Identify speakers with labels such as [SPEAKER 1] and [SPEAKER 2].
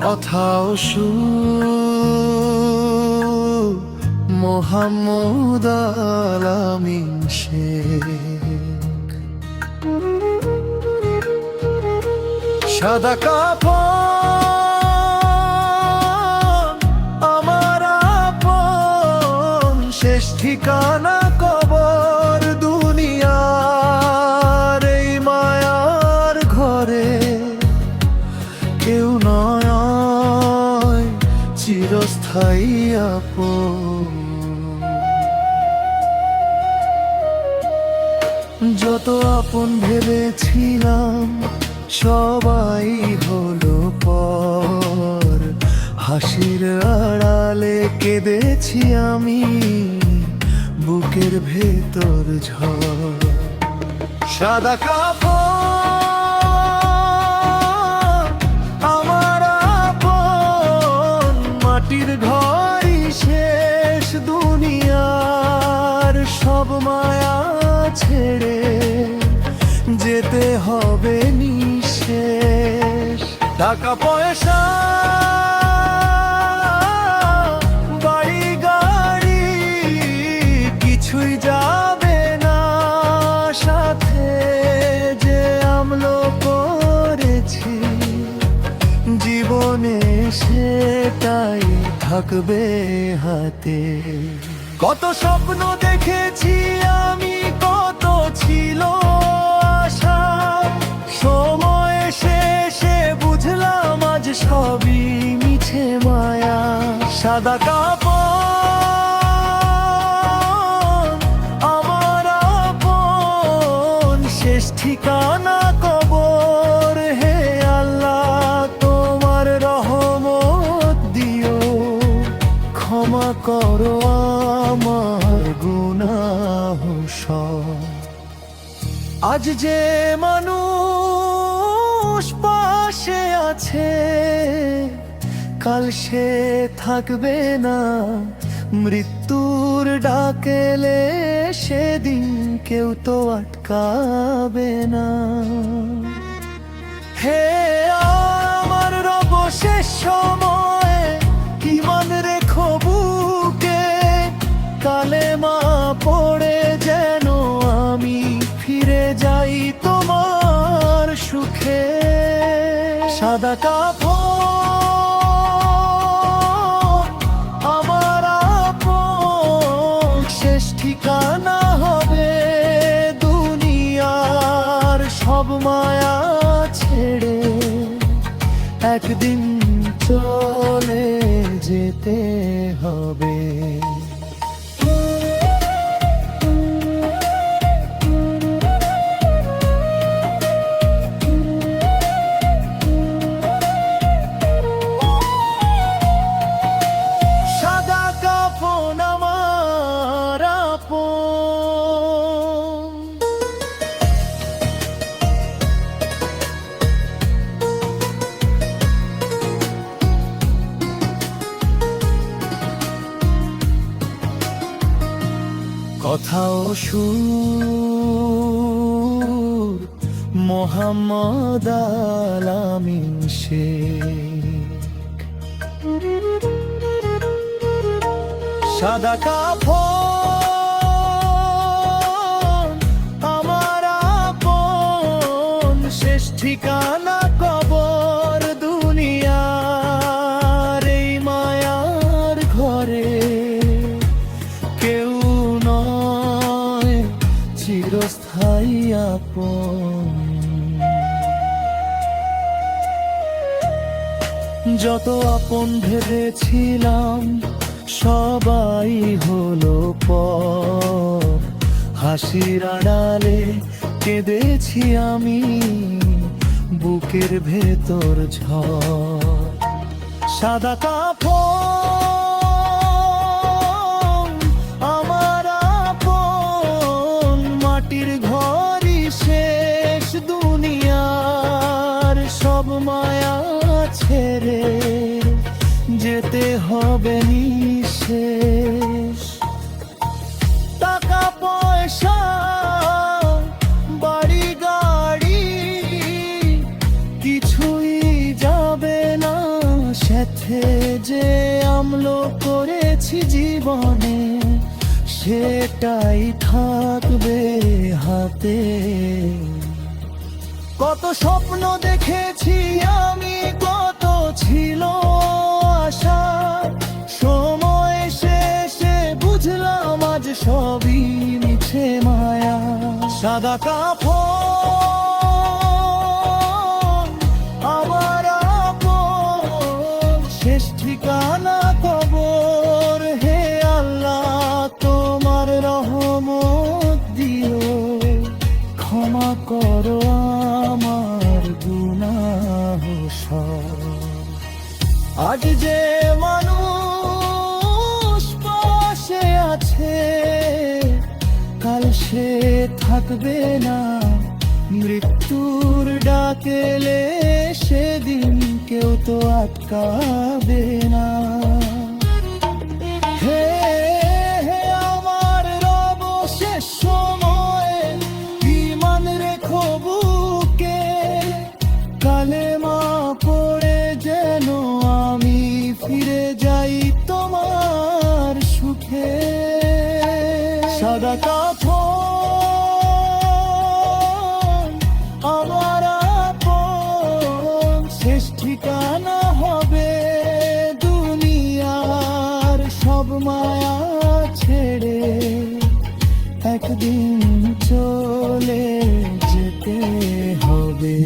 [SPEAKER 1] কথাও মোহাম্মদ আলামিন শেখ। সাদা কাফন আমার আপন, শেষ ঠিকানা কবর দুনিয়ার এই মায়ার ঘরে। কেউ নয় চিরস্থায়ী আপন। যত আপন ভেবেছিলাম সবাই হলো পর, হাসির আড়ালে কেঁদেছি আমি, বুকের ভেতর ঝড়। সাদা কাফন আমার আপন, মাটির ঘরই শেষ দুনিয়ার সব মায়া ছেড়ে যেতে হবে নিঃশেষ। টাকা পয়সা বাড়ি গাড়ি কিছুই যাবে না সাথে, যে আমলো করেছি জীবনে সেটাই থাকবে হাতে। কত স্বপ্ন দেখেছি আমি, কত ছিল আশা, সময় শেষে বুঝলাম আজ সবই মিছে মায়া। সাদা কাফন আমার আপন, শেষ ঠিকানা কবর। হে আল্লাহ তোমার রহমত দিও, ক্ষমা করো আমার গুনাহ সব। আজ যে মানুষ পাশে আছে কাল সে থাকবে না, মৃত্যুর ডাকেলে সেদিন কেউ তো আটকাবে না। হে আমার রব শেষ সময় ঈমান রেখো বুকে, কালেমা পড়ে যেন আমি ফিরে যাই তোমার সুখে। সাদা কাফন আমার আপন, শেষ ঠিকানা হবে দুনিয়ার সব মায়া ছেড়ে। একদিন চলে যেতে হবে। সাদা কাফন আমার আপন। কথাও মোহাম্মদ আলামিন শেখ। সাদা কাফন আমার আপন, শেষ ঠিকানা কবর দুনিয়ার এই মায়ার ঘরে। কেউ নয় চিরস্থায়ী আপন। যত আপন ভেবেছিলাম সবাই হলো পর, হাসির আড়ালে কেঁদেছি আমি, বুকের ভেতর ঝড়। সাদা কাফন আমার আপন, মাটির ঘরই শেষ দুনিয়ার সব মায়া ছেড়ে যেতে হবে নিঃশেষ। টাকা পয়সা বাড়ি গাড়ি কিছুই যাবে না করেছি জীবনে সেটাই থাকবে হাতে। কত স্বপ্ন দেখেছি আমি, কত ছিল আশা, সময় শেষে বুঝলাম আজ সবই মিছে মায়া। সাদা কাফন আমার আপন, শেষ ঠিকানা কবর। হে আল্লাহ তোমার রহমত দিও, ক্ষমা করো আমার গুনাহ সব। আজ যে মানুষ পাশে আছে কাল সে থাকবে না, মৃত্যুর ডাকেলে সেদিন কেউ তো আটকাবে না। হে হে আমার রব, শেষ সময়ে ঈমান রেখো বুকে, কালেমা পড়ে যেন আমি ফিরে যাই তোমার সুখে। সাদা কাফন আমার আপন, শেষ ঠিকানা হবে দুনিয়ার সব মায়া ছেড়ে, একদিন চলে যেতে হবে।